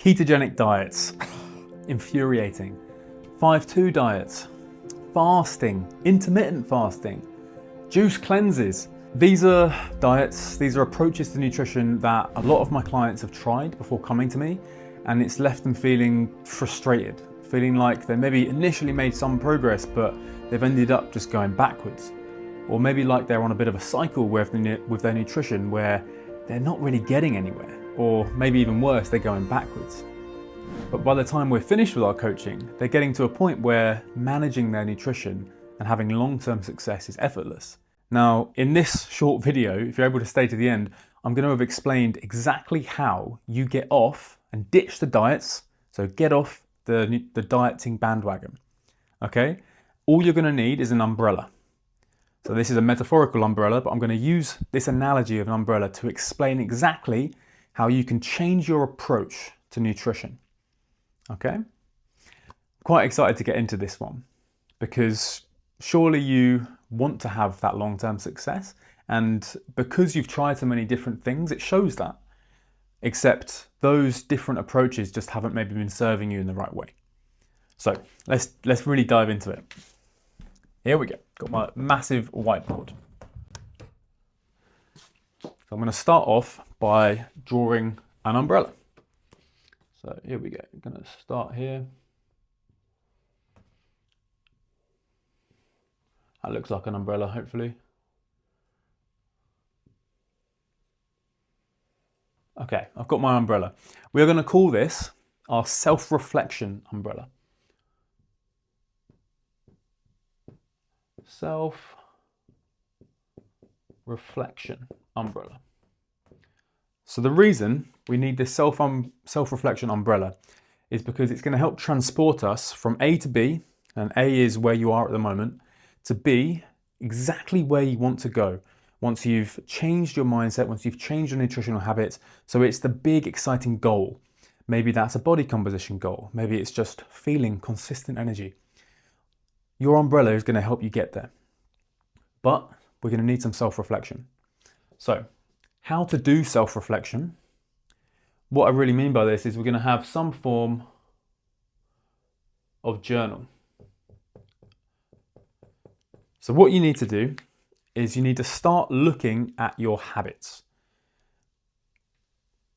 Ketogenic diets, infuriating. 5-2 diets, fasting, intermittent fasting, juice cleanses. These are diets, these are approaches to nutrition that a lot of my clients have tried before coming to me, and it's left them feeling frustrated, feeling like they maybe initially made some progress, but they've ended up just going backwards. Or maybe like they're on a bit of a cycle with their nutrition where they're not really getting anywhere, or maybe even worse, they're going backwards. But by the time we're finished with our coaching, they're getting to a point where managing their nutrition and having long-term success is effortless. Now, in this short video, if you're able to stay to the end, I'm going to have explained exactly how you get off and ditch the diets. So get off the dieting bandwagon, okay? All you're going to need is an umbrella. So this is a metaphorical umbrella, but I'm going to use this analogy of an umbrella to explain exactly how you can change your approach to nutrition, okay? Quite excited to get into this one because surely you want to have that long-term success, and because you've tried so many different things, it shows that. Except those different approaches just haven't maybe been serving you in the right way. So let's really dive into it. Here we go. Got my massive whiteboard. So I'm going to start off by drawing an umbrella. So here we go. I'm going to start here. That looks like an umbrella, hopefully. Okay, I've got my umbrella. We're going to call this our self-reflection umbrella. Self-reflection umbrella. So the reason we need this self-reflection umbrella is because it's going to help transport us from A to B, and A is where you are at the moment, to B, exactly where you want to go. Once you've changed your mindset, once you've changed your nutritional habits, so it's the big exciting goal. Maybe that's a body composition goal. Maybe it's just feeling consistent energy. Your umbrella is going to help you get there. But we're going to need some self-reflection. So, how to do self-reflection? What I really mean by this is we're going to have some form of journal. So what you need to do is you need to start looking at your habits.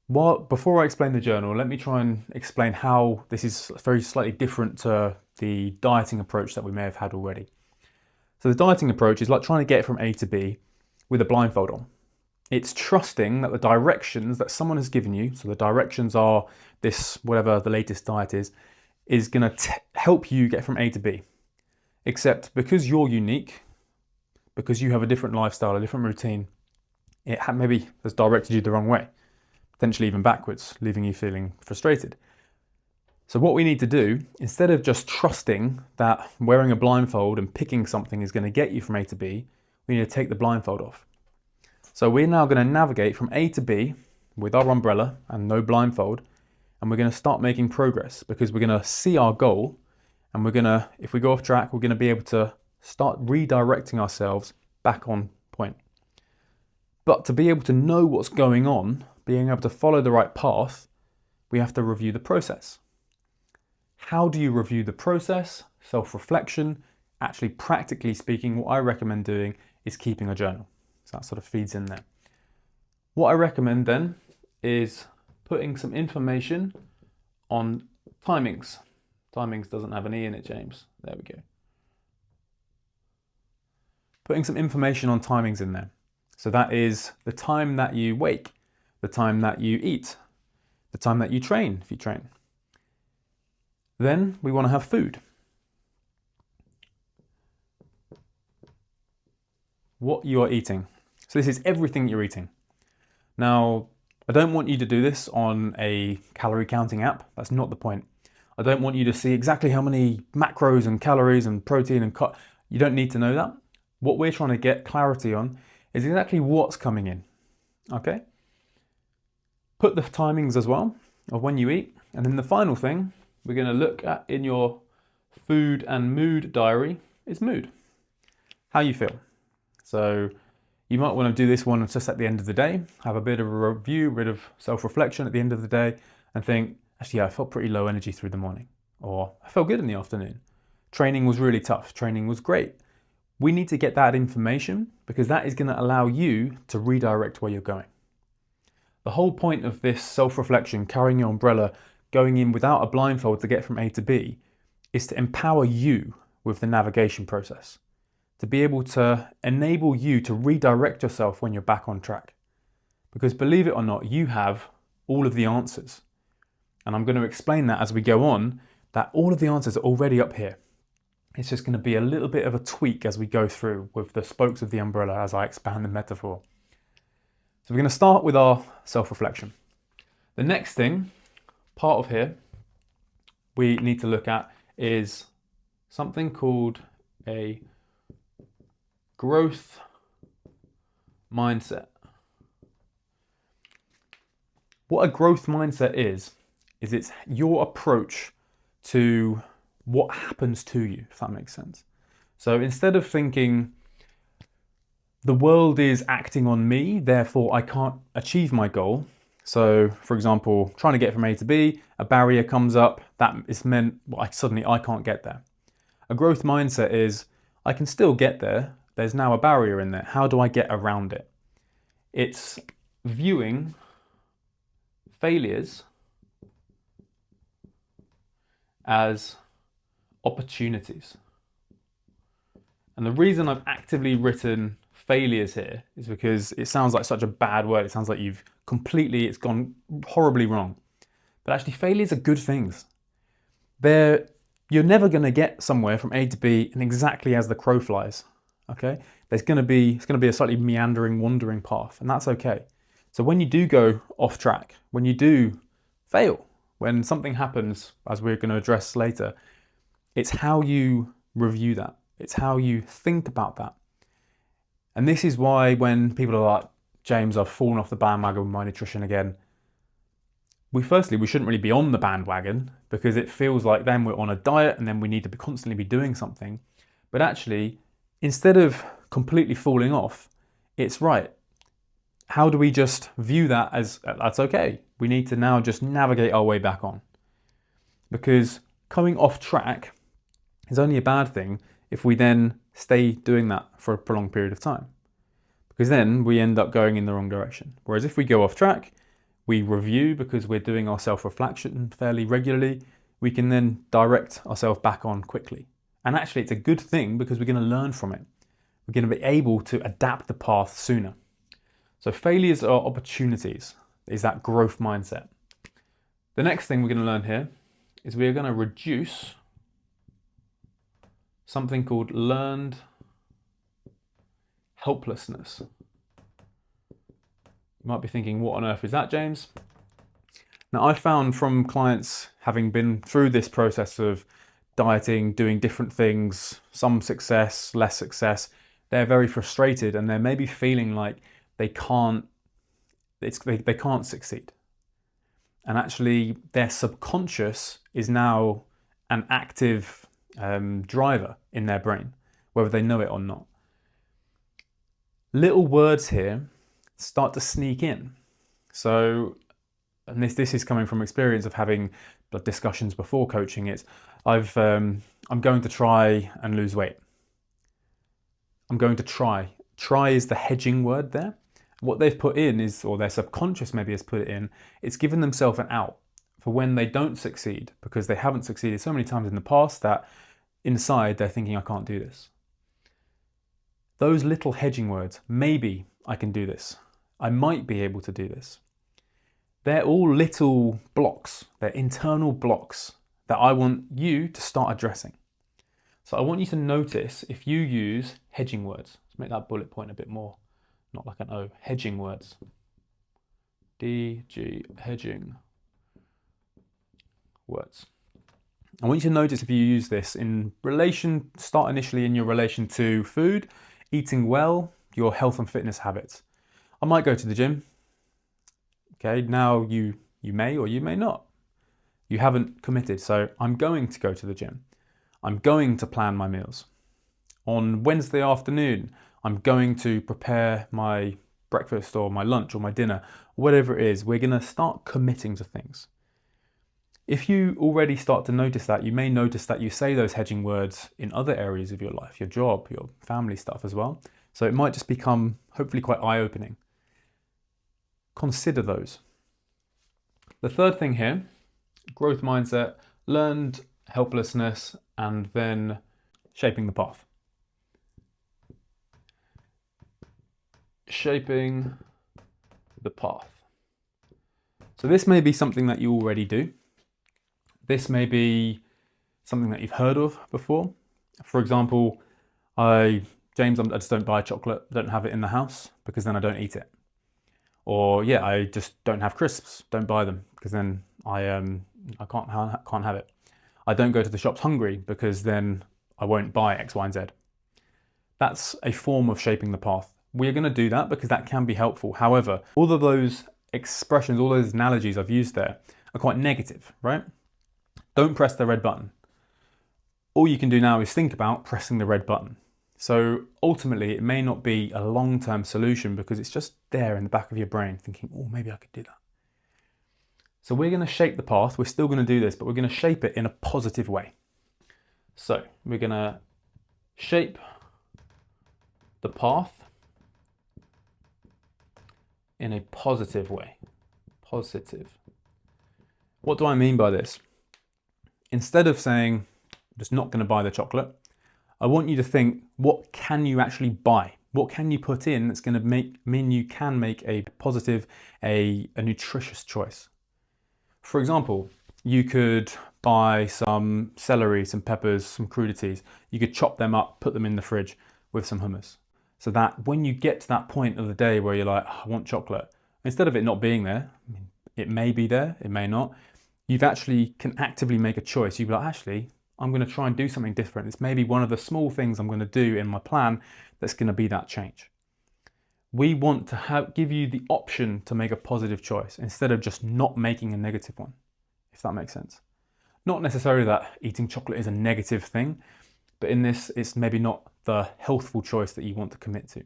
Before I explain the journal, let me try and explain how this is very slightly different to the dieting approach that we may have had already. So the dieting approach is like trying to get from A to B with a blindfold on. It's trusting that the directions that someone has given you, so the directions are this, whatever the latest diet is going to help you get from A to B. Except because you're unique, because you have a different lifestyle, a different routine, it maybe has directed you the wrong way, potentially even backwards, leaving you feeling frustrated. So what we need to do, instead of just trusting that wearing a blindfold and picking something is going to get you from A to B, we need to take the blindfold off. So we're now going to navigate from A to B with our umbrella and no blindfold, and we're going to start making progress because we're going to see our goal, and we're going to, if we go off track, we're going to be able to start redirecting ourselves back on point. But to be able to know what's going on, being able to follow the right path, we have to review the process. How do you review the process? Self-reflection. Actually, practically speaking, what I recommend doing is keeping a journal. So that sort of feeds in there. What I recommend then is putting some information on timings. Timings doesn't have an E in it, James. There we go. Putting some information on timings in there. So that is the time that you wake, the time that you eat, the time that you train, if you train. Then we want to have food. What you are eating. So this is everything you're eating. Now, I don't want you to do this on a calorie counting app. That's not the point. I don't want you to see exactly how many macros and calories and protein and you don't need to know that. What we're trying to get clarity on is exactly what's coming in, okay? Put the timings as well of when you eat. And then the final thing we're going to look at in your food and mood diary is mood. How you feel. So you might want to do this one just at the end of the day, have a bit of a review, a bit of self-reflection at the end of the day and think, Actually, yeah, I felt pretty low energy through the morning, or I felt good in the afternoon. Training was really tough. Training was great. We need to get that information because that is going to allow you to redirect where you're going. The whole point of this self-reflection, carrying your umbrella, going in without a blindfold to get from A to B, is to empower you with the navigation process, to be able to enable you to redirect yourself when you're back on track. Because believe it or not, you have all of the answers. And I'm going to explain that as we go on, that all of the answers are already up here. It's just going to be a little bit of a tweak as we go through with the spokes of the umbrella as I expand the metaphor. So we're going to start with our self-reflection. The next thing, part of here, we need to look at is something called a growth mindset. What a growth mindset is it's your approach to what happens to you, if that makes sense. So instead of thinking, the world is acting on me, therefore I can't achieve my goal. So, for example, trying to get from A to B, a barrier comes up, that is meant suddenly I can't get there. A growth mindset is, I can still get there, there's now a barrier in there, how do I get around it? It's viewing failures as opportunities. And the reason I've actively written failures here is because it sounds like such a bad word. It sounds like it's gone horribly wrong. But actually, failures are good things. You're never going to get somewhere from A to B in exactly as the crow flies. Okay? It's going to be a slightly meandering, wandering path, and that's okay. So when you do go off track, when you do fail, when something happens, as we're going to address later, it's how you review that. It's how you think about that. And this is why when people are like, James, I've fallen off the bandwagon with my nutrition again. We shouldn't really be on the bandwagon because it feels like then we're on a diet and then we need to constantly be doing something. But actually, instead of completely falling off, it's right. How do we just view that as that's okay? We need to now just navigate our way back on. Because coming off track is only a bad thing if we then stay doing that for a prolonged period of time. Because then we end up going in the wrong direction. Whereas if we go off track, we review because we're doing our self-reflection fairly regularly, we can then direct ourselves back on quickly. And actually it's a good thing because we're going to learn from it. We're going to be able to adapt the path sooner. So failures are opportunities, is that growth mindset. The next thing we're going to learn here is we're going to reduce something called learned helplessness. You might be thinking, what on earth is that, James? Now, I found from clients having been through this process of dieting, doing different things, some success, less success, they're very frustrated and they're maybe feeling like they can't succeed. And actually, their subconscious is now an active driver in their brain, whether they know it or not. Little words here start to sneak in. So, and this is coming from experience of having discussions before coaching. I'm going to try and lose weight. I'm going to try. Try is the hedging word there. What they've put in is, or their subconscious maybe has put it in, it's given themselves an out for when they don't succeed, because they haven't succeeded so many times in the past that inside they're thinking, I can't do this. Those little hedging words, maybe I can do this. I might be able to do this. They're all little blocks. They're internal blocks that I want you to start addressing. So I want you to notice if you use hedging words. Let's make that bullet point a bit more, not like an O. Hedging words. DG, hedging words. I want you to notice if you use this in relation, start initially in your relation to food, eating well, your health and fitness habits. I might go to the gym. Okay, now you may or you may not. You haven't committed, so I'm going to go to the gym. I'm going to plan my meals. On Wednesday afternoon, I'm going to prepare my breakfast or my lunch or my dinner, whatever it is. We're going to start committing to things. If you already start to notice that, you may notice that you say those hedging words in other areas of your life, your job, your family stuff as well. So it might just become hopefully quite eye-opening. Consider those. The third thing here, growth mindset, learned helplessness, and then shaping the path. Shaping the path. So this may be something that you already do. This may be something that you've heard of before. For example, I just don't buy chocolate, don't have it in the house because then I don't eat it. Or yeah, I just don't have crisps, don't buy them because then I can't have it. I don't go to the shops hungry because then I won't buy X, Y, and Z. That's a form of shaping the path. We're going to do that because that can be helpful. However, all of those expressions, all those analogies I've used there are quite negative, right? Don't press the red button. All you can do now is think about pressing the red button. So ultimately, it may not be a long-term solution because it's just there in the back of your brain thinking, oh, maybe I could do that. So we're going to shape the path. We're still going to do this, but we're going to shape it in a positive way. So we're going to shape the path in a positive way. Positive. What do I mean by this? Instead of saying, I'm just not going to buy the chocolate, I want you to think, what can you actually buy? What can you put in that's going to mean you can make a positive, a nutritious choice? For example, you could buy some celery, some peppers, some crudities. You could chop them up, put them in the fridge with some hummus. So that when you get to that point of the day where you're like, oh, I want chocolate, instead of it not being there, it may be there, it may not, you've actually can actively make a choice. You'd be like, actually, I'm going to try and do something different. It's maybe one of the small things I'm going to do in my plan that's going to be that change. We want to give you the option to make a positive choice instead of just not making a negative one, if that makes sense. Not necessarily that eating chocolate is a negative thing, but in this, it's maybe not the healthful choice that you want to commit to.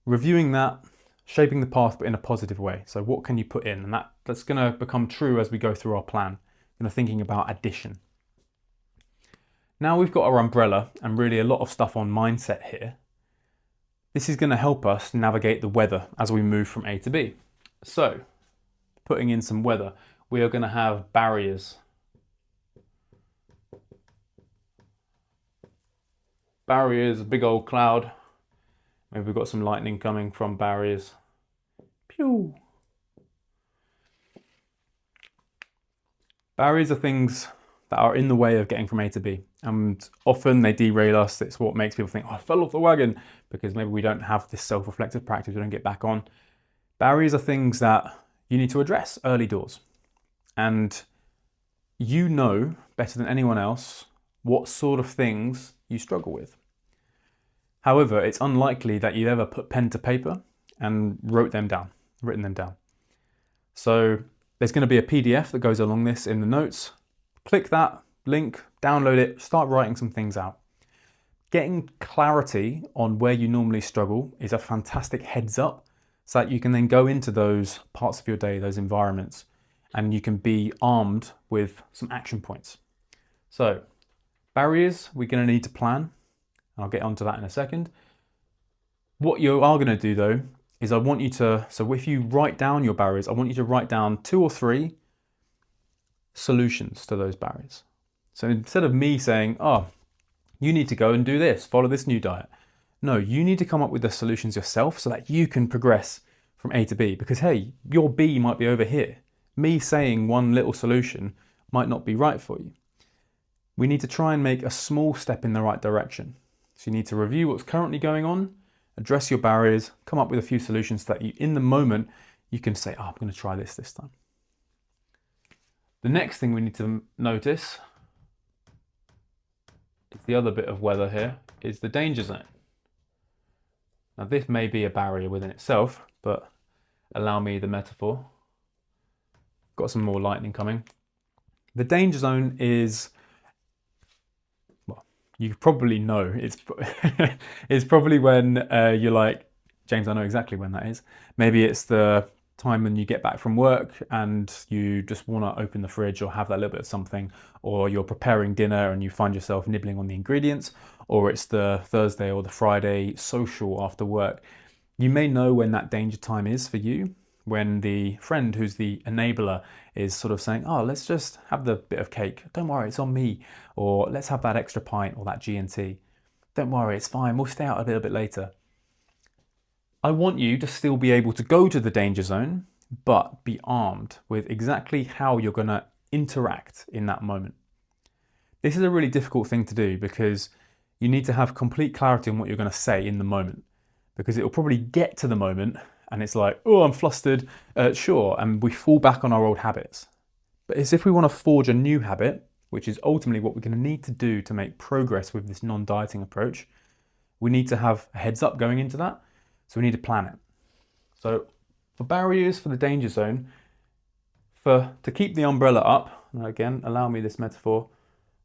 Reviewing that, shaping the path, but in a positive way. So what can you put in? And that's going to become true as we go through our plan. Thinking about addition. Now we've got our umbrella and really a lot of stuff on mindset here. This is going to help us navigate the weather as we move from A to B. So, putting in some weather, we are going to have barriers. Barriers, a big old cloud. Maybe we've got some lightning coming from barriers. Pew! Barriers are things that are in the way of getting from A to B, and often they derail us. It's what makes people think, oh, I fell off the wagon, because maybe we don't have this self-reflective practice, we don't get back on. Barriers are things that you need to address early doors, and you know better than anyone else what sort of things you struggle with. However, it's unlikely that you've ever put pen to paper and written them down. So there's going to be a PDF that goes along this in the notes. Click that link, download it, start writing some things out. Getting clarity on where you normally struggle is a fantastic heads up so that you can then go into those parts of your day, those environments, and you can be armed with some action points. So, barriers, we're going to need to plan. I'll get onto that in a second. What you are going to do though, is I want you to, so if you write down your barriers, I want you to write down 2 or 3 solutions to those barriers. So instead of me saying, oh, you need to go and do this, follow this new diet. No, you need to come up with the solutions yourself so that you can progress from A to B. Because hey, your B might be over here. Me saying one little solution might not be right for you. We need to try and make a small step in the right direction. So you need to review what's currently going on, address your barriers, come up with a few solutions that you, in the moment, you can say, oh, I'm going to try this time. The next thing we need to notice, is the other bit of weather here, is the danger zone. Now this may be a barrier within itself, but allow me the metaphor. Got some more lightning coming. The danger zone is, well, you probably know, it's probably when you're like, James, I know exactly when that is. Maybe it's the time when you get back from work and you just want to open the fridge or have that little bit of something, or you're preparing dinner and you find yourself nibbling on the ingredients, or it's the Thursday or the Friday social after work. You may know when that danger time is for you, when the friend who's the enabler is sort of saying, oh, let's just have the bit of cake. Don't worry, it's on me. Or let's have that extra pint or that G&T. Don't worry, it's fine. We'll stay out a little bit later. I want you to still be able to go to the danger zone, but be armed with exactly how you're going to interact in that moment. This is a really difficult thing to do because you need to have complete clarity on what you're going to say in the moment, because it will probably get to the moment and it's like, oh, I'm flustered, sure, and we fall back on our old habits. But it's if we want to forge a new habit, which is ultimately what we're going to need to do to make progress with this non-dieting approach, we need to have a heads up going into that. So we need to plan it. So for barriers for the danger zone, to keep the umbrella up, and again, allow me this metaphor,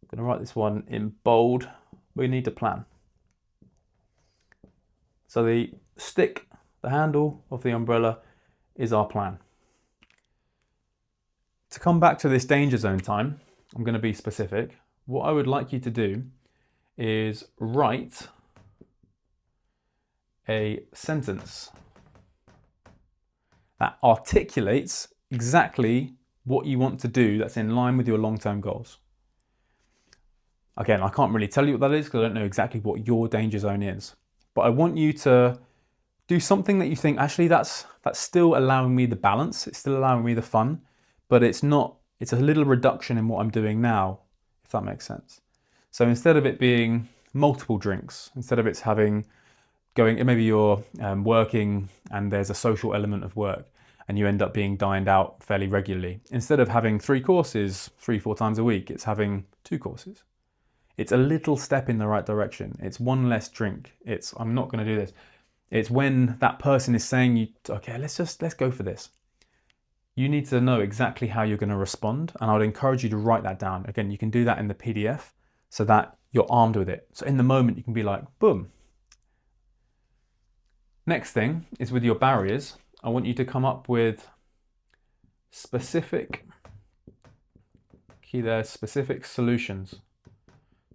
I'm going to write this one in bold, we need to plan. So the stick, the handle of the umbrella is our plan. To come back to this danger zone time, I'm going to be specific. What I would like you to do is write a sentence that articulates exactly what you want to do that's in line with your long-term goals. Again, I can't really tell you what that is because I don't know exactly what your danger zone is, but I want you to do something that you think, actually that's still allowing me the balance, it's still allowing me the fun, but it's a little reduction in what I'm doing now, if that makes sense. So instead of it being multiple drinks, instead of it's maybe you're working and there's a social element of work and you end up being dined out fairly regularly. Instead of having 3 courses 3-4 times a week, it's having 2 courses. It's a little step in the right direction. It's one less drink. I'm not going to do this. It's when that person is saying, okay, let's go for this. You need to know exactly how you're going to respond, and I would encourage you to write that down. Again, you can do that in the PDF so that you're armed with it. So in the moment, you can be like, boom. Next thing is with your barriers. I want you to come up with specific solutions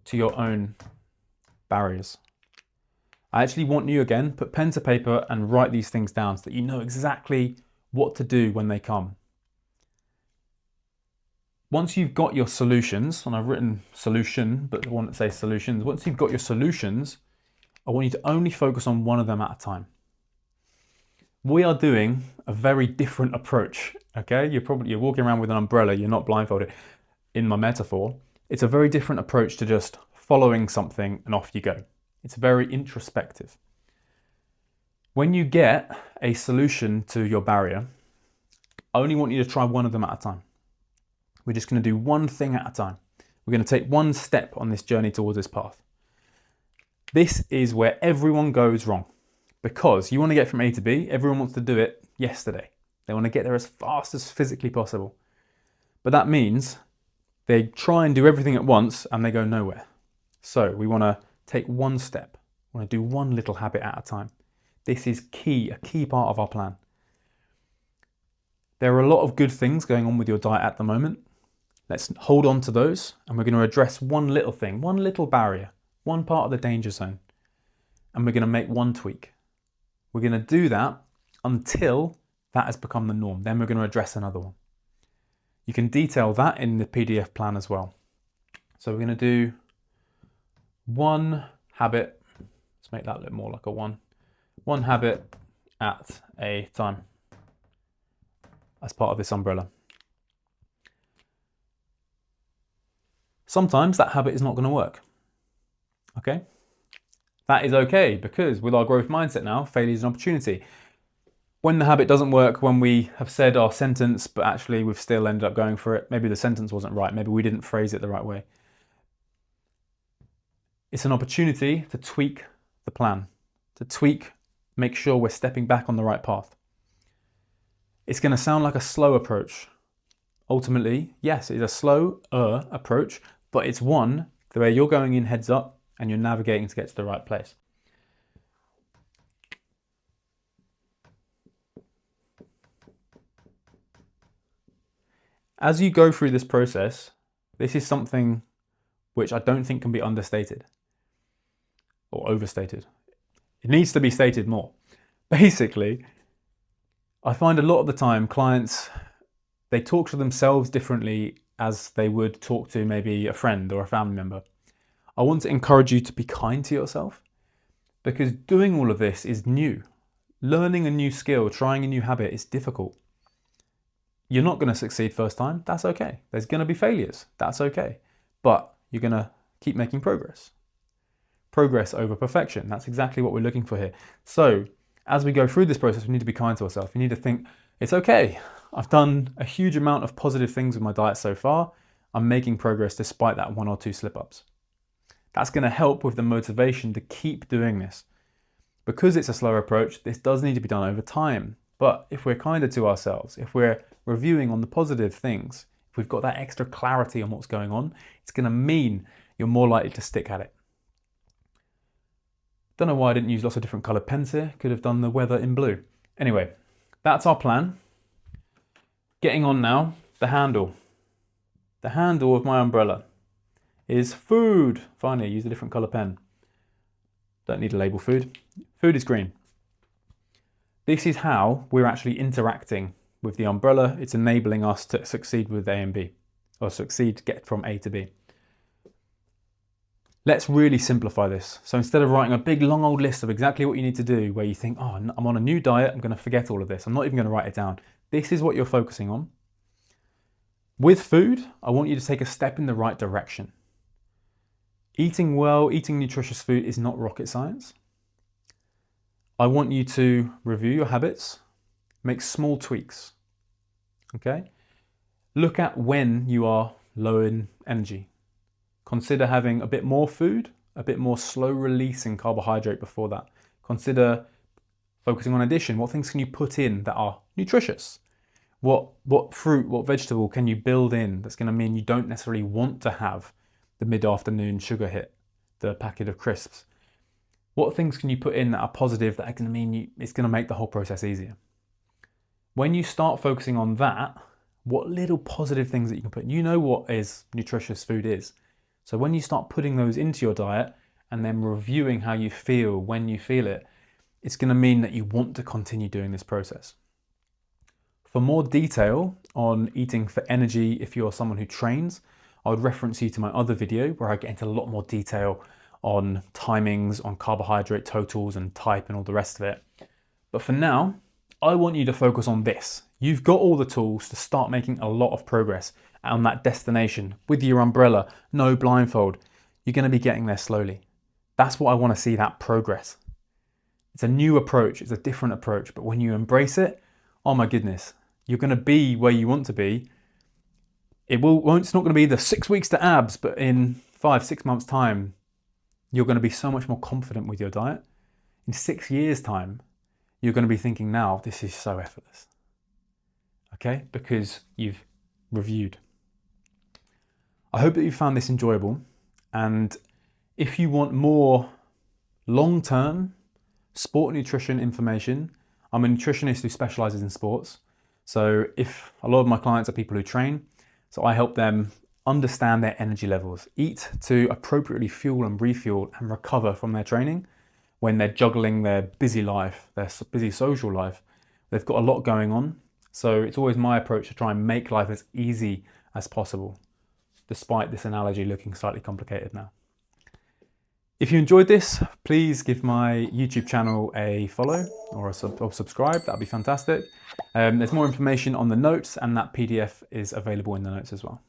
to your own barriers. I actually want you, again, put pen to paper and write these things down so that you know exactly what to do when they come. Once you've got your solutions, and I've written solution, but I want to say solutions. Once you've got your solutions, I want you to only focus on one of them at a time. We are doing a very different approach, okay? You're walking around with an umbrella, you're not blindfolded. In my metaphor, it's a very different approach to just following something and off you go. It's very introspective. When you get a solution to your barrier, I only want you to try one of them at a time. We're just going to do one thing at a time. We're going to take one step on this journey towards this path. This is where everyone goes wrong, because you want to get from A to B. Everyone wants to do it yesterday. They want to get there as fast as physically possible. But that means they try and do everything at once and they go nowhere. So we want to take one step. We want to do one little habit at a time. This is key, a key part of our plan. There are a lot of good things going on with your diet at the moment. Let's hold on to those, and we're going to address one little thing, one little barrier, one part of the danger zone, and we're going to make one tweak. We're going to do that until that has become the norm. Then we're going to address another one. You can detail that in the PDF plan as well. So we're going to do one habit. Let's make that look more like a one. One habit at a time as part of this umbrella. Sometimes that habit is not going to work. Okay? That is okay, because with our growth mindset now, failure is an opportunity. When the habit doesn't work, when we have said our sentence, but actually we've still ended up going for it, maybe the sentence wasn't right, maybe we didn't phrase it the right way. It's an opportunity to tweak the plan, make sure we're stepping back on the right path. It's going to sound like a slow approach. Ultimately, yes, it's a slower approach, but it's one where you're going in heads up and you're navigating to get to the right place. As you go through this process, this is something which I don't think can be understated or overstated. It needs to be stated more. Basically, I find a lot of the time clients, they talk to themselves differently as they would talk to maybe a friend or a family member. I want to encourage you to be kind to yourself, because doing all of this is new. Learning a new skill, trying a new habit is difficult. You're not going to succeed first time. That's okay. There's going to be failures. That's okay. But you're going to keep making progress. Progress over perfection. That's exactly what we're looking for here. So as we go through this process, we need to be kind to ourselves. We need to think, it's okay. I've done a huge amount of positive things with my diet so far. I'm making progress despite that 1 or 2 slip-ups. That's going to help with the motivation to keep doing this. Because it's a slower approach, this does need to be done over time. But if we're kinder to ourselves, if we're reviewing on the positive things, if we've got that extra clarity on what's going on, it's going to mean you're more likely to stick at it. Don't know why I didn't use lots of different coloured pens here. Could have done the weather in blue. Anyway, that's our plan. Getting on now, the handle. The handle of my umbrella is food. Finally, I used a different colour pen. Don't need to label food. Food is green. This is how we're actually interacting with the umbrella. It's enabling us to succeed with A and B, or succeed to get from A to B. Let's really simplify this. So instead of writing a big long old list of exactly what you need to do, where you think, oh, I'm on a new diet, I'm going to forget all of this. I'm not even going to write it down. This is what you're focusing on. With food, I want you to take a step in the right direction. Eating well, eating nutritious food is not rocket science. I want you to review your habits, make small tweaks, okay? Look at when you are low in energy. Consider having a bit more food, a bit more slow releasing carbohydrate before that. Consider focusing on addition. What things can you put in that are nutritious? What fruit, what vegetable can you build in that's going to mean you don't necessarily want to have the mid-afternoon sugar hit, the packet of crisps? What things can you put in that are positive that are going to mean it's going to make the whole process easier? When you start focusing on that, what little positive things that you can put in, you know what is nutritious food is. So when you start putting those into your diet and then reviewing how you feel when you feel it, it's going to mean that you want to continue doing this process. For more detail on eating for energy, if you're someone who trains, I would reference you to my other video where I get into a lot more detail on timings, on carbohydrate totals and type and all the rest of it. But for now, I want you to focus on this. You've got all the tools to start making a lot of progress on that destination with your umbrella, no blindfold. You're going to be getting there slowly. That's what I want to see, that progress. It's a new approach, it's a different approach, but when you embrace it, oh my goodness, you're going to be where you want to be. It's not going to be the 6 weeks to abs, but in 5-6 months time, you're going to be so much more confident with your diet. In 6 years time, you're going to be thinking, now this is so effortless. Okay, because you've reviewed. I hope that you found this enjoyable, and if you want more long-term sport nutrition information, I'm a nutritionist who specializes in sports. So if a lot of my clients are people who train, so I help them understand their energy levels, eat to appropriately fuel and refuel and recover from their training when they're juggling their busy life, their busy social life. They've got a lot going on. So it's always my approach to try and make life as easy as possible, despite this analogy looking slightly complicated now. If you enjoyed this, please give my YouTube channel a follow or subscribe. That'd be fantastic. There's more information on the notes, and that PDF is available in the notes as well.